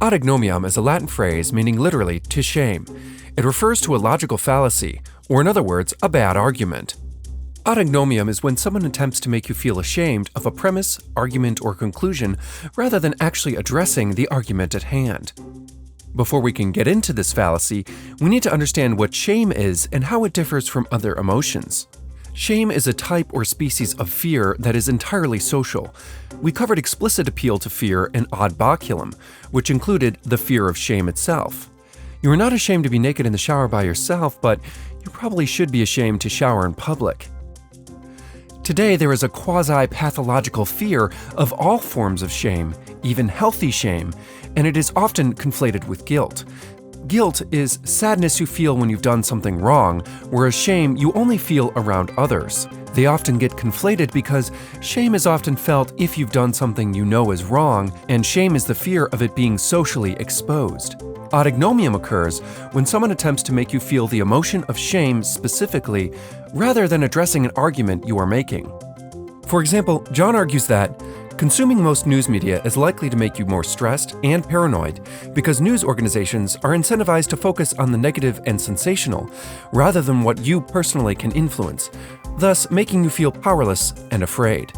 Ad ignomiam is a Latin phrase meaning literally to shame. It refers to a logical fallacy, or in other words, a bad argument. Ad ignomiam is when someone attempts to make you feel ashamed of a premise, argument, or conclusion rather than actually addressing the argument at hand. Before we can get into this fallacy, we need to understand what shame is and how it differs from other emotions. Shame is a type or species of fear that is entirely social. We covered explicit appeal to fear in ad baculum, which included the fear of shame itself. You are not ashamed to be naked in the shower by yourself, but you probably should be ashamed to shower in public. Today, there is a quasi-pathological fear of all forms of shame, even healthy shame, and it is often conflated with guilt. Guilt is sadness you feel when you've done something wrong, whereas shame you only feel around others. They often get conflated because shame is often felt if you've done something you know is wrong, and shame is the fear of it being socially exposed. Ad ignomiam occurs when someone attempts to make you feel the emotion of shame specifically, rather than addressing an argument you are making. For example, John argues that consuming most news media is likely to make you more stressed and paranoid because news organizations are incentivized to focus on the negative and sensational rather than what you personally can influence, thus making you feel powerless and afraid.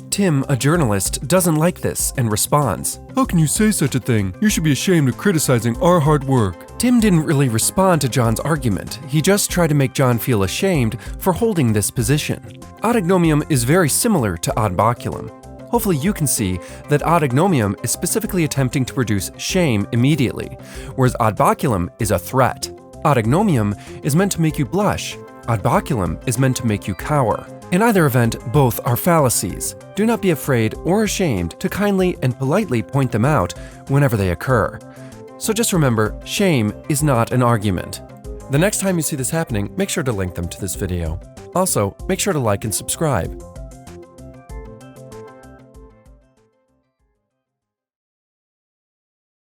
Tim, a journalist, doesn't like this and responds, "How can you say such a thing? You should be ashamed of criticizing our hard work." Tim didn't really respond to John's argument. He just tried to make John feel ashamed for holding this position. Ad ignomiam is very similar to ad baculum. Hopefully you can see that ad ignomiam is specifically attempting to produce shame immediately, whereas ad baculum is a threat. Ad ignomiam is meant to make you blush. Ad baculum is meant to make you cower. In either event, both are fallacies. Do not be afraid or ashamed to kindly and politely point them out whenever they occur. So just remember, shame is not an argument. The next time you see this happening, make sure to link them to this video. Also, make sure to like and subscribe.